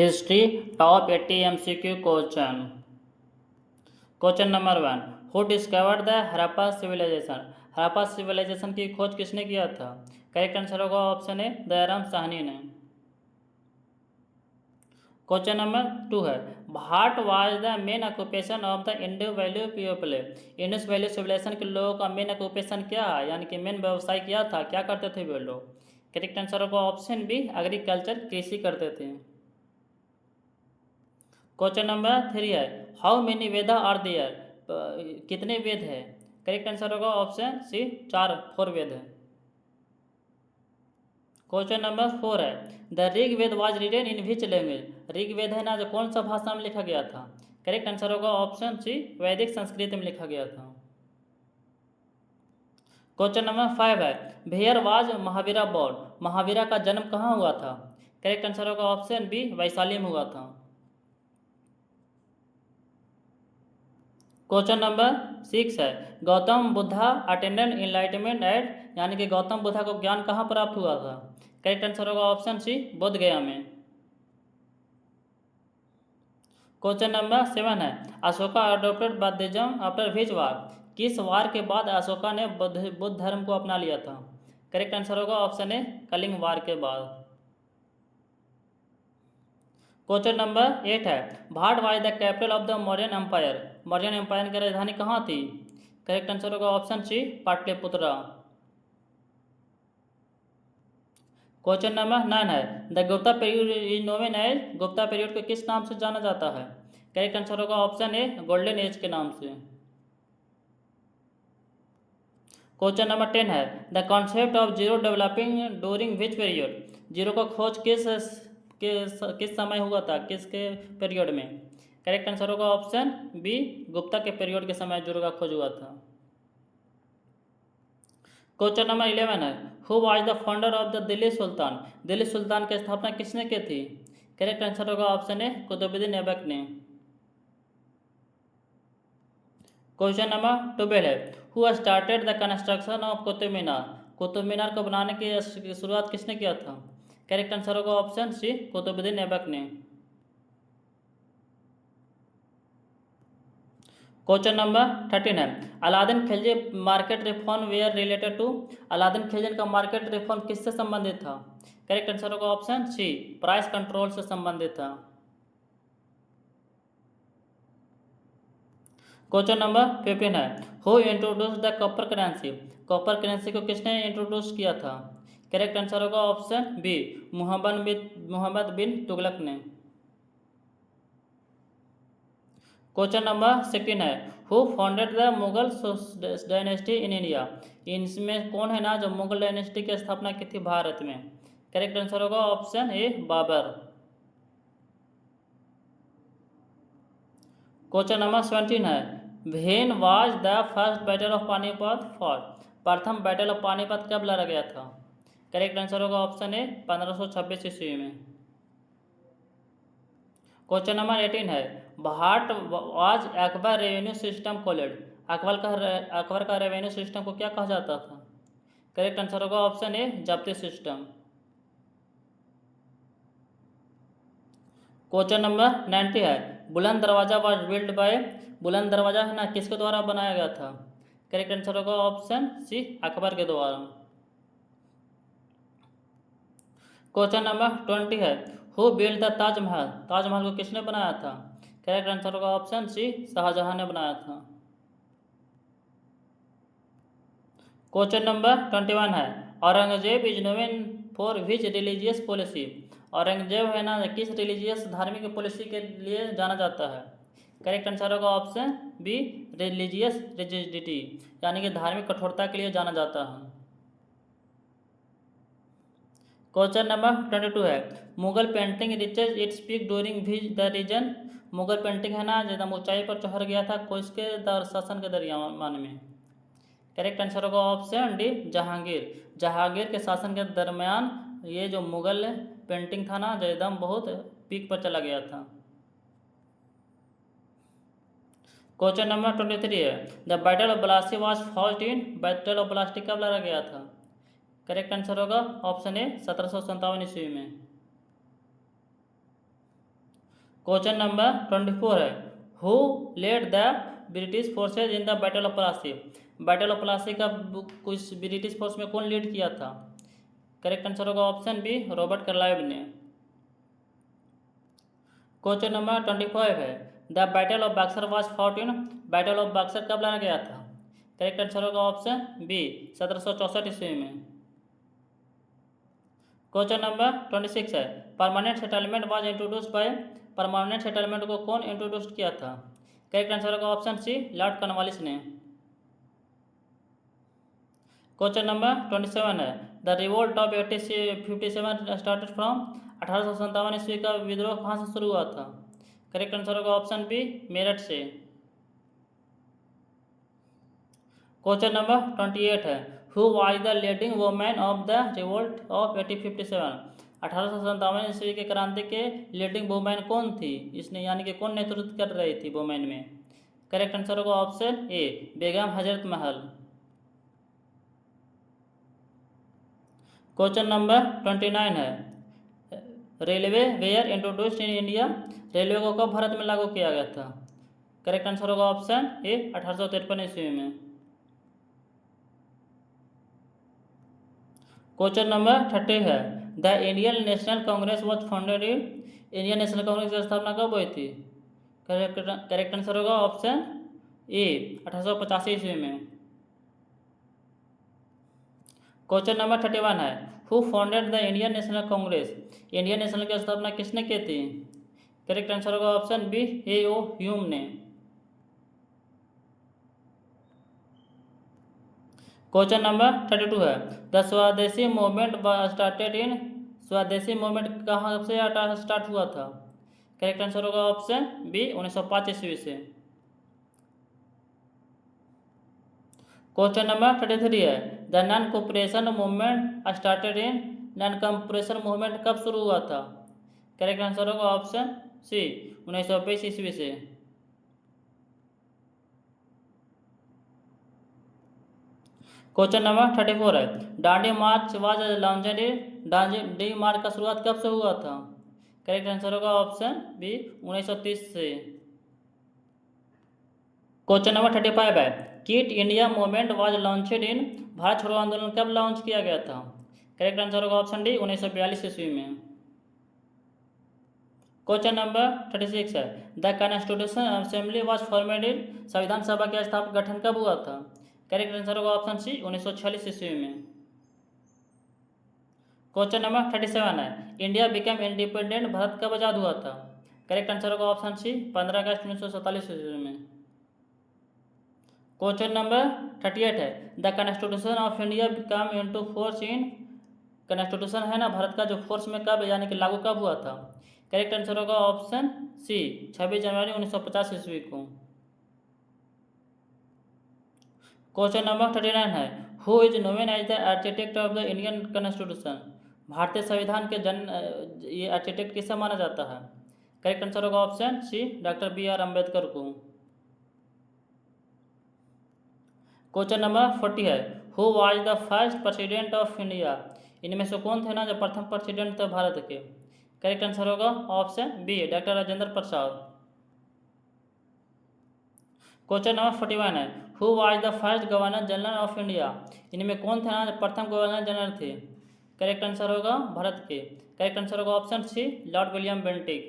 History top 80 MCQ question. Question number 1, who discovered the Harappa civilization. Harappa civilization की खोज किसने किया था? करेक्ट आंसर होगा ऑप्शन ए दयाराम साहनी ने। क्वेश्चन नंबर 2 है, what was the main occupation of the Indo valley people. Indus valley civilization के लोगों का मेन ऑक्यूपेशन क्या है, यानी कि मेन व्यवसाय क्या था, क्या करते थे वे लोग? करेक्ट आंसर होगा ऑप्शन बी एग्रीकल्चर, कृषि करते थे। क्वेश्चन नंबर 3 है, how many Veda are there. कितने वेद है? करेक्ट आंसर होगा ऑप्शन सी 4 वेद है। क्वेश्चन नंबर 4 है, the Rig Veda was written in which language. Rig Veda है ना जो कौन सा भाषा में लिखा गया था? करेक्ट आंसर होगा ऑप्शन सी वैदिक संस्कृत में लिखा गया था। क्वेश्चन नंबर 5 है, where was Mahavira born. Mahavira का जन्म कहाँ हुआ था? करेक्ट आंसर होगा ऑप्शन बी वैशाली में हुआ था। क्वेश्चन नंबर 6 है, Gautam Buddha attended enlightenment at, यानी कि गौतम बुद्धा को ज्ञान कहाँ प्राप्त हुआ था? करेक्ट आंसर होगा ऑप्शन सी बोध गया में। क्वेश्चन नंबर 7 है, Ashoka adopted Buddhism after which war. किस वार के बाद अशोका ने बुद्ध धर्म को अपना लिया था? करेक्ट आंसर होगा ऑप्शन ए कलिंग वार के बाद। क्वेश्चन नंबर 8 है, what was the capital of the Mauryan empire. Mauryan empire की राजधानी कहाँ थी? करेक्ट आंसर होगा option C Pataliputra. Question number 9 है, the Gupta period is known as. Gupta period को किस नाम से जाना जाता है? करेक्ट आंसर होगा ऑप्शन ए गोल्डन एज के नाम से। क्वेश्चन नंबर 10 है, the concept of zero developing during which period. Zero का खोज किस समय हुआ था, किसके पीरियड में? करेक्ट आंसर होगा ऑप्शन बी गुप्ता के पीरियड के समय जीरो का खोज हुआ था। क्वेश्चन नंबर 11 है, who was the founder of the Delhi sultan. Delhi सुल्तान की स्थापना किसने की थी? करेक्ट आंसर होगा ऑप्शन ए कुतुबुद्दीन ऐबक ने। क्वेश्चन नंबर 12 है, who started the construction of Qutub Minar. Qutub Minar को बनाने की शुरुआत किसने किया था? करेक्ट आंसर होगा ऑप्शन सी कुतुबुद्दीन ऐबक ने। क्वेश्चन नंबर 13 है, Alauddin Khilji market reform were related to. Alauddin Khilji का मार्केट रिफॉर्म किससे संबंधित था? करेक्ट आंसर होगा ऑप्शन सी प्राइस कंट्रोल से संबंधित था। क्वेश्चन नंबर 15 है, who introduce the copper currency. Copper currency को किसने इंट्रोड्यूस किया था? करेक्ट आंसर होगा ऑप्शन बी मोहम्मद बिन तुगलक ने। क्वेश्चन नंबर 16 है, who founded the Mughal dynasty in India. इनमें कौन है ना जो मुगल डायनेस्टी की स्थापना की थी भारत में? करेक्ट आंसर होगा option A Babur. Question number 17 है, when was the first battle of Panipat fought. प्रथम बैटल ऑफ पानीपत कब लड़ा गया था? करेक्ट आंसर होगा ऑप्शन ए 1526 ईस्वी में। क्वेश्चन नंबर 18 है, what was Akbar revenue system called. Akbar का रेवेन्यू सिस्टम को क्या कहा जाता था? करेक्ट आंसर होगा option A Zabti system. Question number 90 है, बुलंद दरवाजा वाज बिल्ड बाय। बुलंद दरवाजा है ना किसके द्वारा बनाया गया था? करेक्ट आंसर होगा ऑप्शन सी अकबर के द्वारा। क्वेश्चन नंबर 20 है, who build the Taj Mahal. Taj Mahal को किसने बनाया था? करेक्ट आंसर होगा ऑप्शन सी शाहजहां ने बनाया था। क्वेश्चन नंबर 21 है, Aurangzeb is known for which religious policy. Aurangzeb है ना किस रिलीजियस धार्मिक पॉलिसी के लिए जाना जाता है? करेक्ट आंसर होगा ऑप्शन बी रिलीजियस रिजिडिटी, यानी कि धार्मिक कठोरता के लिए जाना जाता है। क्वेश्चन नंबर 22 है, Mughal painting reaches its peak during the region. Mughal painting है ना एकदम ऊंचाई पर चढ़ गया था किसके शासन के दरमियान में? करेक्ट आंसर होगा ऑप्शन डी जहांगीर। जहांगीर के शासन के दरमियान ये जो मुगल पेंटिंग था ना जो एकदम बहुत पीक पर चला गया था। क्वेश्चन नंबर 23 है, the battle of Plassey was fought in. Battle of Plassey कब लड़ा गया था? करेक्ट आंसर होगा ऑप्शन ए 1757 ईस्वी में। क्वेश्चन नंबर 24 है, who led the British forces in the battle of Plassey. Battle of Plassey का कुछ ब्रिटिश फोर्स में कौन लीड किया था? करेक्ट आंसर होगा ऑप्शन बी, रॉबर्ट क्लाइव ने। क्वेश्चन नंबर 25 है, the battle of Buxar was fought in. Battle of Buxar कब लड़ा गया था? करेक्ट आंसर होगा ऑप्शन बी, 1764 ईस्वी में। क्वेश्चन नंबर 26 है, permanent settlement was introduced by. Permanent settlement को कौन इंट्रोड्यूस किया था? करेक्ट आंसर होगा ऑप्शन सी, लॉर्ड कॉर्नवालिस ने। क्वेश्चन नंबर 27 है, the revolt of 1857 started from. 1857 ईस्वी का विद्रोह कहाँ से शुरू हुआ था? करेक्ट आंसर होगा ऑप्शन बी, मेरठ से। क्वेश्चन नंबर 28 है, who was the leading women of the revolt of 1857। 1857 ईस्वी के क्रांति के लीडिंग वुमेन कौन थी? इसने यानी कि कौन नेतृत्व कर रही थी वुमेन में? करेक्ट आंसर होगा option A, Begum Hazrat Mahal. Question number 29 है, railway were introduced in India. Railway को कब भारत में लागू किया गया था? करेक्ट आंसर होगा ऑप्शन ए, 1853 ईस्वी में। क्वेश्चन नंबर 30 है, the Indian National Congress was founded in. Indian National Congress की स्थापना कब हुई थी? करेक्ट आंसर होगा ऑप्शन ए, 1885 ईस्वी में। क्वेश्चन नंबर 31 है, who founded the Indian National Congress. Indian national की स्थापना किसने की थी? करेक्ट आंसर होगा ऑप्शन बी, ए ओ ह्यूम ने। क्वेश्चन नंबर 32 है, द स्वदेशी मूवमेंट स्टार्टेड इन। स्वदेशी मूवमेंट कहाँ से स्टार्ट हुआ था? करेक्ट आंसर होगा ऑप्शन बी, 1905 ईस्वी से। क्वेश्चन नंबर 33 है, the non cooperation movement started in. Non cooperation movement कब शुरू हुआ था? करेक्ट आंसर होगा ऑप्शन सी, 1920 ईस्वी से। क्वेश्चन नंबर 34 है, डांडी मार्च वाज लॉन्च्ड इन। डांडी मार्च का शुरुआत कब से हुआ था? करेक्ट आंसर होगा ऑप्शन बी, 1930 से। क्वेश्चन नंबर 35 है, quit India movement was launched in. Bharat छोड़ो आंदोलन कब लॉन्च किया गया था? करेक्ट आंसर होगा ऑप्शन डी, 1942 ईस्वी में। क्वेश्चन नंबर 36 है, the constitution assembly was formed in. संविधान सभा का स्थापना गठन कब हुआ था? करेक्ट आंसर होगा ऑप्शन सी, 1946 ईस्वी में। क्वेश्चन नंबर 37 है, इंडिया बिकम इंडिपेंडेंट। भारत कब आजाद हुआ था? करेक्ट आंसर होगा ऑप्शन सी, 15 अगस्त 1947 ईस्वी में। क्वेश्चन नंबर 38 है, the constitution of India become into force in. Constitution है ना भारत का, जो फोर्स में कब यानी कि लागू कब हुआ था? करेक्ट आंसर होगा ऑप्शन सी, 26 जनवरी 1950 ईस्वी को। क्वेश्चन नंबर 39 है, who is known as the architect of the Indian constitution. भारतीय संविधान के ये आर्किटेक्ट किसे माना जाता है? करेक्ट आंसर होगा option C, doctor B R Ambedkar को। क्वेश्चन नंबर 40 है, who was the first president of India. इनमें से कौन थे ना जो प्रथम प्रेसिडेंट थे भारत के? करेक्ट आंसर होगा option B, doctor Rajendra Prasad. Question number 41 है, who was the first governor general of India. इनमें कौन थे ना जो प्रथम गवर्नर जनरल थे? करेक्ट आंसर होगा भारत के। करेक्ट आंसर होगा option C, lord William Bentinck.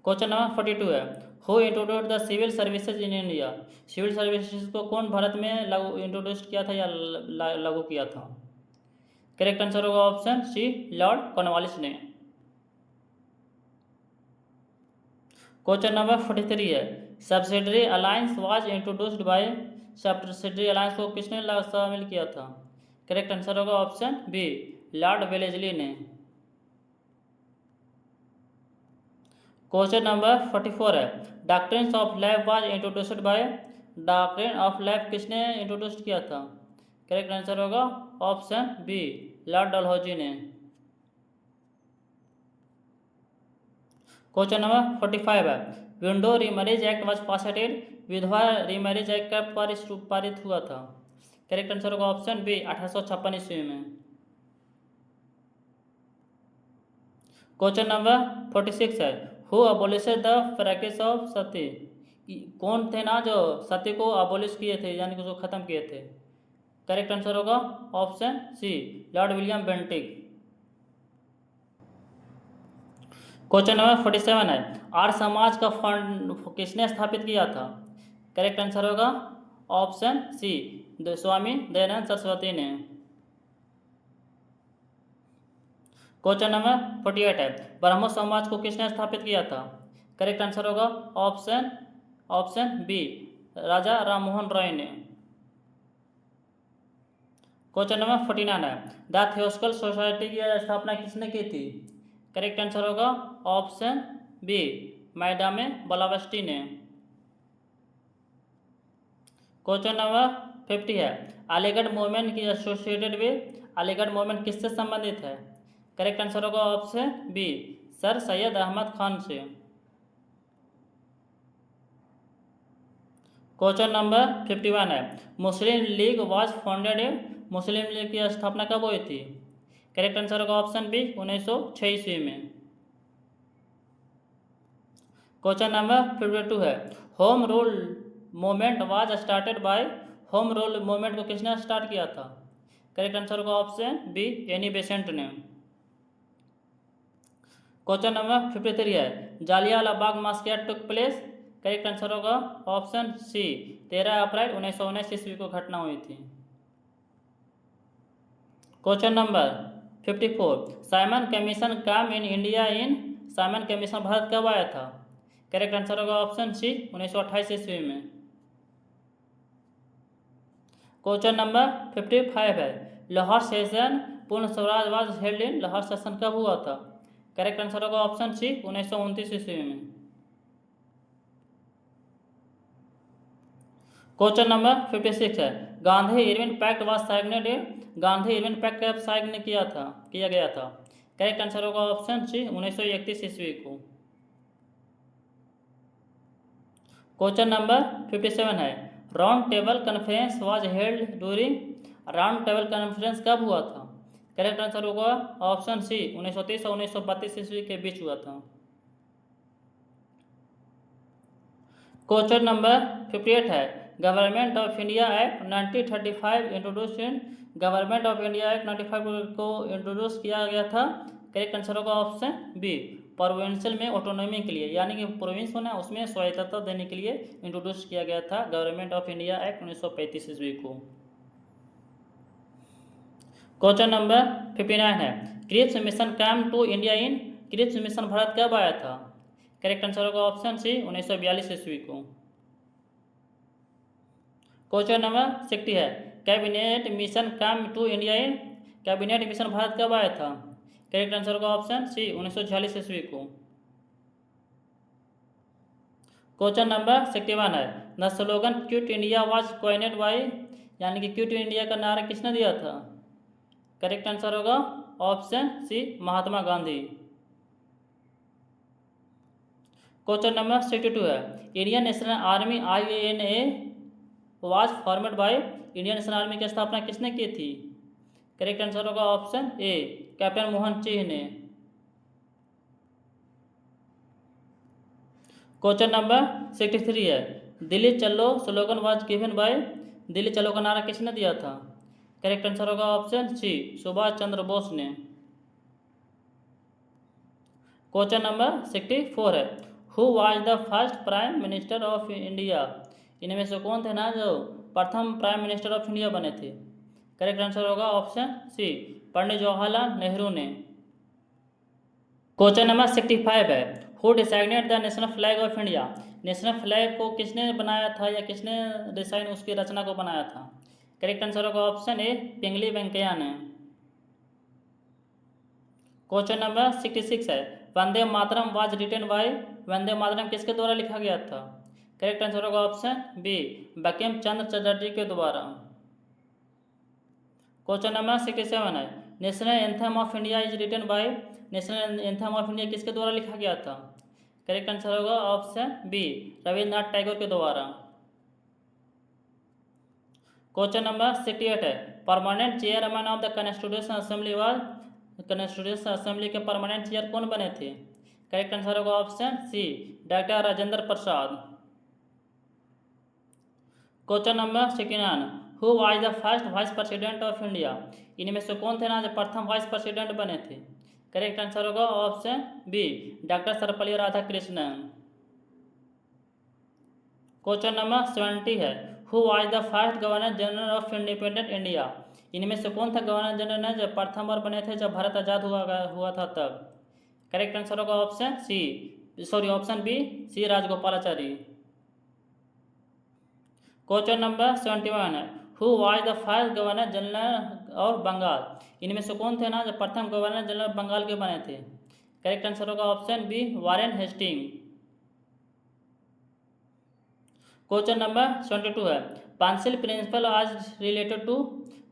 Question number 42 है, who introduce the civil services in India. Civil services को कौन भारत में लागू इंट्रोड्यूस किया था या लागू किया था? करेक्ट आंसर होगा ऑप्शन सी, लॉर्ड कॉर्नवालिस ने। क्वेश्चन नंबर 43 है, subsidiary alliance was introduced by. Subsidiary alliance को किसने शामिल किया था? करेक्ट आंसर होगा ऑप्शन बी, लॉर्ड वेलेस्ली ने। क्वेश्चन नंबर 44 है, doctrine of life was introduced by. Doctrine of life किसने इंट्रोड्यूस किया था? करेक्ट आंसर होगा ऑप्शन बी, लॉर्ड डलहौजी ने। क्वेश्चन नंबर 45 है, window remarriage act was passed in. विधवा रीमैरिज एक्ट कब पारित हुआ था? करेक्ट आंसर होगा ऑप्शन बी, 1856 ईस्वी में। क्वेश्चन नंबर 46 है, हु अबोलिशेड द प्रैक्टिस ऑफ सती, कौन थे ना जो सती को अबोलिश किए थे, यानी कि उसको खत्म किए थे। करेक्ट आंसर होगा option C, lord William Bentinck. Question number 47 है, आर्य समाज का फंड किसने स्थापित किया था। करेक्ट आंसर होगा ऑप्शन सी, स्वामी दयानंद सरस्वती ने। क्वेश्चन नंबर 48 है, ब्रह्मो समाज को किसने स्थापित किया था। करेक्ट आंसर होगा ऑप्शन बी, राजा राममोहन रॉय ने। क्वेश्चन नंबर 49 है, द थियोसॉफिकल सोसाइटी की स्थापना किसने की थी। करेक्ट आंसर होगा ऑप्शन बी, मैडामे ब्लावेस्टी ने। क्वेश्चन नंबर 50 है, अलीगढ़ मूवमेंट की एसोसिएटेड विद, अलीगढ़ मूवमेंट किससे संबंधित है। करेक्ट आंसर होगा option B, sir Syed Ahmad Khan से। क्वेश्चन नंबर 51 है, Muslim League was founded in, Muslim League की स्थापना कब हुई थी। करेक्ट आंसर होगा ऑप्शन बी, 1906 ईस्वी में। क्वेश्चन नंबर 52 है, home rule movement was started bye, home rule movement को किसने स्टार्ट किया था। करेक्ट आंसर होगा ऑप्शन बी, एनी बेसेंट ने। क्वेश्चन नंबर 53 है, Jallianwala Bagh massacre took place. Correct answer होगा ऑप्शन सी, 13 अप्रैल 1919 ईस्वी को घटना हुई थी। Question number 54, Simon commission come in India in, Simon commission Bharat कब आया था। करेक्ट आंसर होगा ऑप्शन सी, 1928 ईस्वी में। क्वेश्चन नंबर 55 है, Lahore session Purna Swaraj was held in, Lahore session कब हुआ था। करेक्ट आंसर होगा ऑप्शन सी, 1929 ईस्वी में। क्वेश्चन नंबर 56 है, Gandhi Irwin pact was signed in, Gandhi Irwin pact कब साइन किया गया था। करेक्ट आंसर होगा ऑप्शन सी, 1931 ईस्वी को। क्वेश्चन नंबर 57 है, round table conference was held during, round table conference कब हुआ था। करेक्ट आंसर होगा ऑप्शन सी, 1930 और 1932 ईस्वी के बीच हुआ था। क्वेश्चन नंबर 58 है, government of India act 1935 introduce in, government of India act 95 को इंट्रोड्यूस किया गया था। करेक्ट आंसर होगा ऑप्शन बी, प्रोविंशियल में ऑटोनॉमी के लिए, यानी कि प्रोविंस होना उसमें स्वायत्तता देने के लिए इंट्रोड्यूस किया गया था गवर्नमेंट ऑफ इंडिया एक्ट 1935 ईस्वी को। क्वेश्चन नंबर 59 है, Cripps mission come to India in, Cripps mission Bharat कब आया था। करेक्ट आंसर होगा ऑप्शन सी, 1942 ईस्वी को। क्वेश्चन नंबर 60 है, cabinet mission come to India in, cabinet mission Bharat कब आया था। करेक्ट आंसर होगा ऑप्शन सी, 1946 ईस्वी को। क्वेश्चन नंबर 61 है, the slogan quit India was coined by, यानी कि क्विट इंडिया का नारा किसने दिया था। करेक्ट आंसर होगा option C, Mahatma Gandhi. Question number 62 है, Indian National Army INA was formed by, Indian National Army की स्थापना किसने की थी। करेक्ट आंसर होगा option A, captain Mohan Singh ने। क्वेश्चन नंबर 63 है, दिल्ली चलो slogan was given by, Delhi चलो का नारा किसने दिया था। करेक्ट आंसर होगा ऑप्शन सी, सुभाष चंद्र बोस ने। क्वेश्चन नंबर 64 है, who was the first prime minister of India, इनमें से कौन थे ना जो प्रथम प्राइम मिनिस्टर ऑफ इंडिया बने थे। करेक्ट आंसर होगा ऑप्शन सी, पंडित जवाहरलाल नेहरू ने। क्वेश्चन नंबर 65 है, who decided the national flag of India, national flag को किसने बनाया था या किसने डिसाइन उसकी रचना को बनाया था। करेक्ट आंसर होगा ऑप्शन ए, पिंगली वेंकैया ने। क्वेश्चन नंबर 66 है, Vande Mataram was written by, Vande Mataram किसके द्वारा लिखा गया था। करेक्ट आंसर होगा ऑप्शन बी, बंकिम चंद्र चटर्जी के द्वारा। क्वेश्चन नंबर 67 है, national anthem of India is written by, national anthem of India किसके द्वारा लिखा गया था। करेक्ट आंसर होगा ऑप्शन बी, रविन्द्रनाथ टैगोर के द्वारा। क्वेश्चन नंबर 68 है, permanent chairman of the constitution assembly was, constitution assembly के परमानेंट चेयर कौन बने थे? करेक्ट आंसर होगा option C, doctor Rajendra Prasad. Question number 69, who was the first vice president of India? इनमें से कौन थे ना जो प्रथम वाइस प्रेसिडेंट बने थे? करेक्ट आंसर होगा option B, doctor Sarvepalli Radhakrishnan. Question number 70 है, who was the first governor general of independent India? इनमें से कौन था गवर्नर जनरल जब प्रथम बार बने थे जब भारत आज़ाद हुआ था तब? करेक्ट आंसर होगा option C, option B, C Rajagopalachari. Question number 71 है, who was the first governor general of Bengal? इनमें से कौन थे ना जब प्रथम गवर्नर जनरल बंगाल के बने थे? करेक्ट आंसर होगा option B, Warren Hasting. Question number 72 है, Panchsheel principle is related to?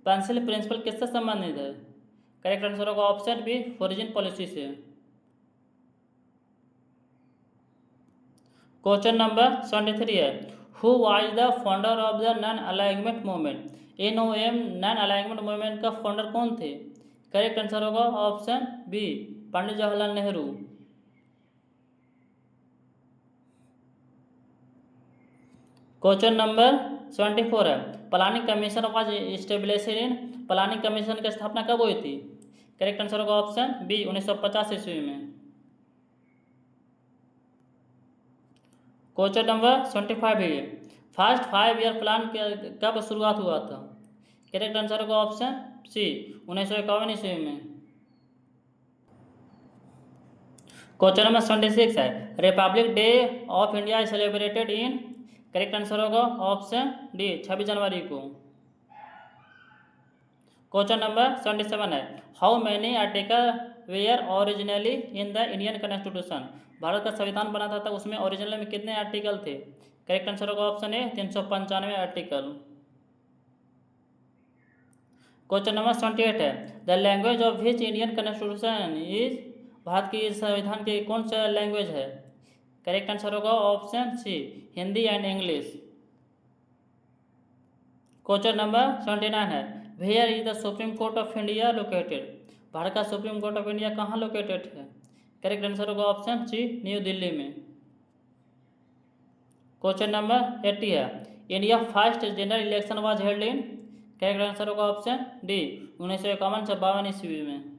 Panchsheel principle किससे संबंधित है? करेक्ट आंसर होगा ऑप्शन बी, फॉरेन पॉलिसी से। क्वेश्चन नंबर 73 है, who was the founder of the non alignment movement? NOM non alignment movement का founder कौन थे? करेक्ट आंसर होगा option B, Pandit Jawaharlal Nehru. Question number 74 है, planning commission was established in? Planning commission की स्थापना कब हुई थी? करेक्ट आंसर होगा ऑप्शन बी, 1950 ईस्वी में। क्वेश्चन नंबर 75 है, फर्स्ट 5 ईयर प्लान कब शुरुआत हुआ था? करेक्ट आंसर होगा ऑप्शन सी, 1951 ईस्वी में। क्वेश्चन नंबर 76 है, republic day of India celebrated in? Correct answer होगा ऑप्शन डी, 26 जनवरी को। क्वेश्चन नंबर 77 है, how many article were originally in the Indian constitution? Bharat का संविधान बना था उसमें ओरिजिनल में कितने आर्टिकल थे? करेक्ट आंसर होगा option A, 395 article. Question number 78 है, the language of which Indian constitution is? Bharat की संविधान की कौन सा लैंग्वेज है? करेक्ट आंसर होगा option C, Hindi and English. Question number 79 है, where is the supreme court of India located? Bharat का सुप्रीम कोर्ट ऑफ इंडिया कहाँ लोकेटेड है? करेक्ट आंसर होगा ऑप्शन सी, न्यू दिल्ली में। क्वेश्चन नंबर 80 है, India first general election was held in? Correct answer होगा option D, 1951 से 52 ईस्वी में।